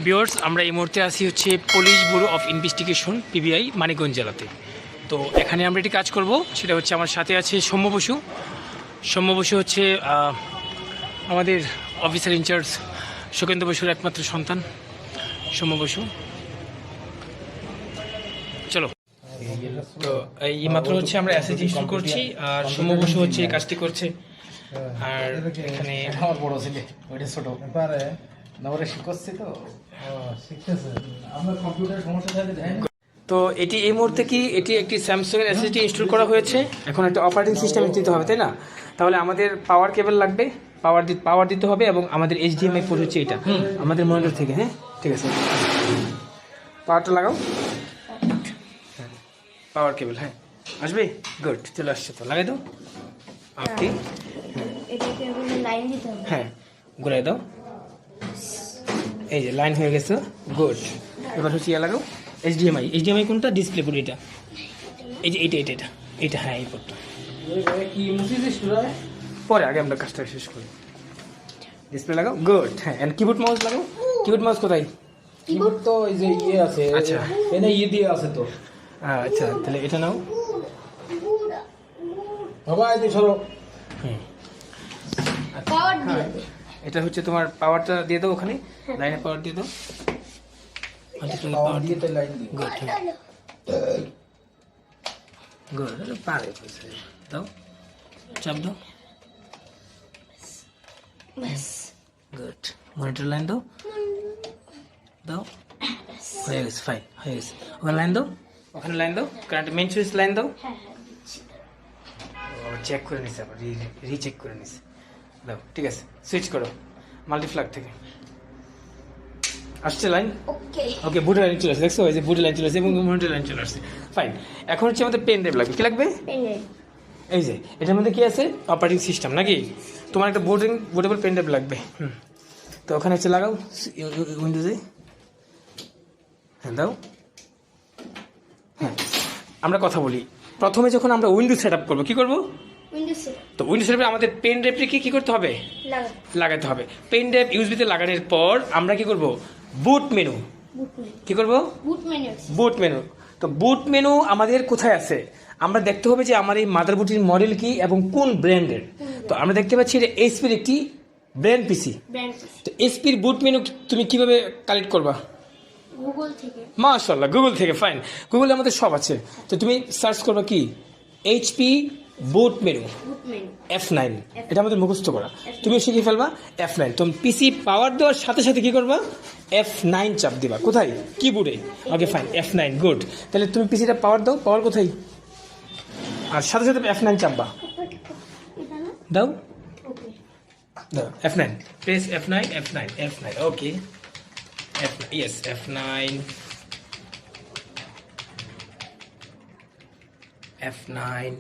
Viewers, আমরা এই মুহূর্তে আসি হচ্ছে police bureau of investigation PBI Manikganj জেলাতে। তো এখানে আমরা একটি কাজ করব, সেটা হচ্ছে আমার সাথে আছে সৌম্য বসু। সৌম্য বসু হচ্ছে আমাদের অফিসার ইনচার্জ সুকেন্দ্র বসুর একমাত্র সন্তান সৌম্য বসু। চলো, তো এই মাত্র হচ্ছে আমরা এসএসজি শুরু করছি, আর সৌম্য বসু হচ্ছে এই কাজটি করছে। আর এখানে আমার বড় ছেলে, ওইটা ছোট পারে নবরে শিখছে তো শিখতেছে। আমরা কম্পিউটার সমস্যা থাকলে দেয় না। তো এটি এই মুহূর্তে কি এটি একটি স্যামসাং এর এসএসডি ইনস্টল করা হয়েছে। এখন একটা অপারেটিং সিস্টেম দিতে হবে, তাই না? তাহলে আমাদের পাওয়ার কেবল লাগবে, পাওয়ার দিতে হবে, এবং আমাদের এইচডিএমআই পোর্ট হচ্ছে এটা আমাদের মনিটর থেকে। হ্যাঁ, ঠিক আছে, পাওয়ারটা লাগাও। হ্যাঁ, পাওয়ার কেবল, হ্যাঁ আসবে। গুড, চলে আসছে, তো লাগাই দাও। ওকে, এটাকে লাইন দিতে হবে। হ্যাঁ ঘুরাই দাও। এই যে লাইন হয়ে গেছে, গুড। এবার হচ্ছে ইয়ে লাগাও এইচডিএমআই কোনটা? ডিসপ্লে পোর্ট এটা, এই যে এটা হ্যাঁ, এই পোর্টটা। কি মুসিদিস তোরা পরে আগে আমরা কাজটা শেষ করি। ডিসপ্লে লাগাও, গুড। হ্যাঁ, এন্ড কিবোর্ড মাউস লাগাও। কিবোর্ড মাউস কোথায়? কিবোর্ড তো এই যে ইয়ে আছে, আচ্ছা এনে ইয়ে দিয়ে আছে তো। আচ্ছা, তাহলে এটা নাও। বাবা এই যে সরো। হুম, পাওয়ার দিয়ে এটা হচ্ছে তোমার পাওয়ারটা দিয়ে দাও, ওখানে লাইনে পাওয়ার দিয়ে দাও। পাওয়ার দিয়ে তো লাইন দিই। Good, good. পারে দাও, চাপ দাও। বাস গুড, মনিটর লাইন দাও, দাও। হয়ে গেছে, ফাইন হয়ে গেছে। ওখানে লাইন দাও, ওখানে লাইন দাও, কারেন্ট মেইন সুইচ লাইন দাও। চেক করে নিছে, আবার রিচেক করে নিছে। দাও, ঠিক আছে, সুইচ করো মাল্টিফ্ল্যাগ থেকে। আসছে লাইন, ওকে ওকে। বুটের লাইন চলে আসছে, দেখছো? এই যে বুটের লাইন চলে আসছে এবং মনিটর লাইন চলে আসছে, ফাইন। এখন হচ্ছে আমাদের পেন ড্রাইভ লাগবে। কি লাগবে? এই যে এটার মধ্যে কি আছে? অপারেটিং সিস্টেম নাকি? তোমার একটা বুটেবল পেন ড্রাইভ লাগবে। তো ওখানে হচ্ছে লাগাও উইন্ডোজে। হ্যাঁ দাও। হ্যাঁ, আমরা কথা বলি। প্রথমে যখন আমরা উইন্ডোজ সেট আপ করবো, কি করবো? উইন্ডোজ তো উইন্ডোজ সেট আপে আমাদের পেন ড্রাইভটিকে কি করতে হবে? লাগাতে হবে। পেন ড্রাইভ ইউএসবিতে লাগানোর পর আমরা কি করব? বুট মেনু। কি করব? বুট মেনু। তো বুট মেনু আমাদের কোথায় আছে? আমরা দেখতে হবে যে আমার এই মাদারবোর্ডটির মডেল কি এবং কোন ব্র্যান্ডের। তো আমরা দেখতে পাচ্ছি এটা এইচপির একটি ব্র্যান্ড পিসি। তো এইচপির বুট মেনু তুমি কিভাবে কালেক্ট করবা? গুগল থেকে। মাশাআল্লাহ, গুগল থেকে, ফাইন। গুগলে আমাদের সব আছে। তো তুমি সার্চ করবা কি? এইচপি বুট মেনু F9। এটা আমাদের মুখস্থ করা, তুমি শিখে ফেলবা। F9 তুমি পিসি পাওয়ার দেওয়ার সাথে সাথে কি করবা? F9 চাপ দিবা। কোথায়? কিবোর্ডে। Okay fine, F9, good. তাহলে তুমি পিসিটা পাওয়ার দাও। পাওয়ার কোথায়? আর সাথে সাথে F9 চাপবা। দাও, দাও F9, প্রেস F9, F9, ওকে। Yes, F9, F9,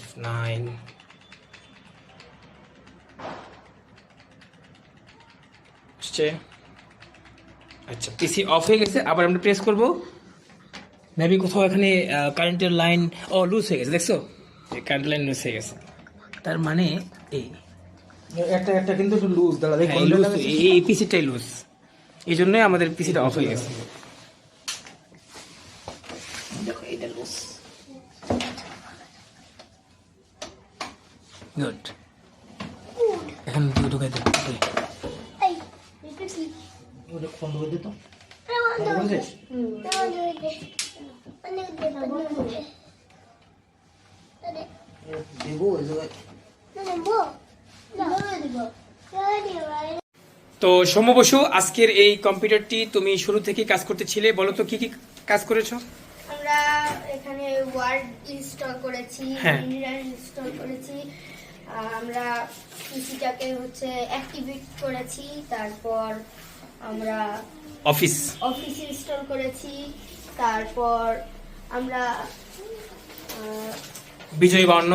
F9। আসছে। আচ্ছা, পিসি অফ হয়ে গেছে। আবার আমরা প্রেস করব। মেবি কোথাও এখানে কারেন্টের লাইন লুজ হয়ে গেছে, দেখছো? কারেন্ট লাইন লুজ হয়ে গেছে, তার মানে এই একটা কিন্তু একটু লুজ দাঁড়া দেখো। এই পিসিটাই লুজ, এই জন্যই আমাদের পিসিটা অফ হয়ে গেছে। দেখো এটা লুজ। গুড, এখন ঢুকাই দেবো। ওটা বন্ধ করে দিত। দেবো ওই জায়গায়। তো সৌম্য বসু, আজকের এই কম্পিউটারটি তুমি শুরু থেকে কাজ করতেছিলে, বলো তো কি কি কাজ করেছো? আমরা এখানে ওয়ার্ড ইনস্টল করেছি, হ্যাঁ। ইনস্টল করেছি, আমরা পিসিটাকে হচ্ছে অ্যাক্টিভেট করেছি, তারপর আমরা অফিস ইনস্টল করেছি, তারপর আমরা বিজয় বান্ন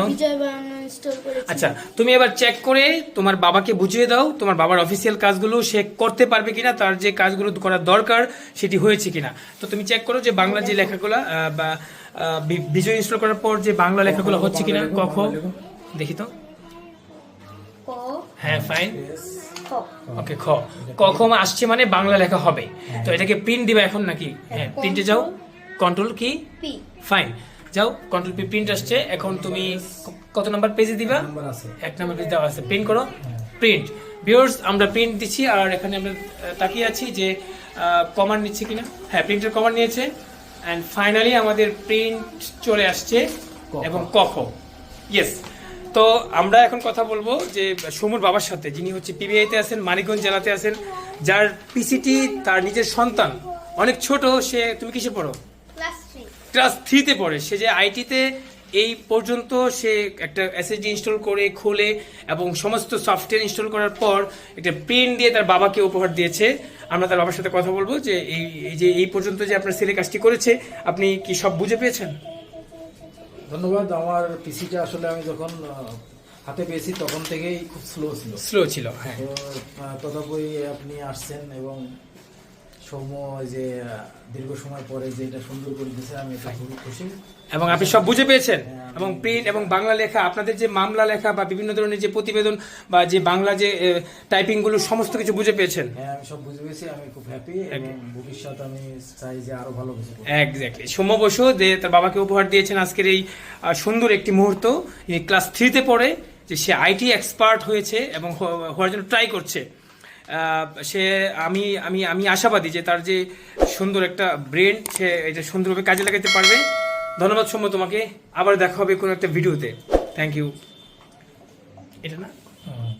ইনস্টল করেছি। আচ্ছা, তুমি এবার চেক করে তোমার বাবাকে বুঝিয়ে দাও তোমার বাবার অফিসিয়াল কাজগুলো সে করতে পারবে কিনা, তার যে কাজগুলো করার দরকার সেটি হয়েছে কিনা। তো তুমি চেক করো যে বাংলা যে লেখাগুলো বা বিজয় ইনস্টল করার পর যে বাংলা লেখাগুলো হচ্ছে কিনা। ক খ দেখি তো। ক, হ্যাঁ ফাইন। খ ওকে খ ক খ আসছে মানে বাংলা লেখা হবে। তো এটাকে প্রিন্ট দিবা এখন নাকি? হ্যাঁ, প্রিন্টে যাও, কন্ট্রোল কি, পি। ফাইন, যাও কন্ট্রোল পি, প্রিন্ট আসছে। এখন তুমি কত নাম্বার পেজে দিবা? নাম্বার আছে 1 নাম্বার পেজ দেওয়া আছে, প্রিন্ট করো, প্রিন্ট। ভিউয়ার্স, আমরা প্রিন্ট দিচ্ছি আর এখানে আমরা তাকিয়ে আছি যে কমান্ড নিচ্ছে কিনা। হ্যাঁ, প্রিন্টের কমান্ড নিয়েছে অ্যান্ড ফাইনালি আমাদের প্রিন্ট চলে আসছে এবং ক খ। ইয়েস। তো আমরা এখন কথা বলবো যে সমুর বাবার সাথে, যিনি হচ্ছে পিবিআইতে আছেন, মানিকগঞ্জ জেলাতে আছেন, যার পিসিটি তার নিজের সন্তান, অনেক ছোট সে। তুমি কিসে পড়ো? ক্লাস 3। ক্লাস 3-তে পড়ে। সে যে আইটিতে এই পর্যন্ত সে একটা এসএসডি ইনস্টল করে খোলে এবং সমস্ত সফটওয়্যার ইনস্টল করার পর একটা প্রিন্ট দিয়ে তার বাবাকে উপহার দিয়েছে। আমরা তার বাবার সাথে কথা বলবো যে এই পর্যন্ত যে আপনার ছেলে কাজটি করেছে, আপনি কি সব বুঝে পেয়েছেন? ধন্যবাদ। আমার পিসিটা আসলে আমি যখন হাতে পেয়েছি তখন থেকেই খুব স্লো ছিল। স্লো ছিল, হ্যাঁ। তো তথাপি আপনি আসছেন এবং সময় যে দীর্ঘ সময় পরে যে এটা সুন্দর করে দিয়েছে, আমি এটা খুবই খুশি। এবং আপনি সব বুঝে পেয়েছেন এবং প্রিন্ট এবং বাংলা লেখা, আপনাদের যে মামলা লেখা বা বিভিন্ন ধরনের যে প্রতিবেদন বা যে বাংলা যে টাইপিং গুলো সমস্ত কিছু বুঝে পেয়েছেন। হ্যাঁ, আমি সব বুঝে পেয়েছি, আমি খুব হ্যাপি এবং ভবিষ্যৎ আমি চাই যে আরো ভালো কিছু করব। এক্স্যাক্টলি। সৌম্য বসু যে তার বাবাকে উপহার দিয়েছেন আজকের এই সুন্দর একটি মুহূর্ত। ক্লাস 3-তে পড়ে যে সে আইটি এক্সপার্ট হয়েছে এবং হওয়ার জন্য ট্রাই করছে। সে আমি আমি আমি আশাবাদী যে তার যে সুন্দর একটা ব্রেন, সে এটা সুন্দরভাবে কাজে লাগাতে পারবে। ধন্যবাদ সৌম্য তোমাকে। আবার দেখা হবে কোনো একটা ভিডিওতে। Thank you. এটা না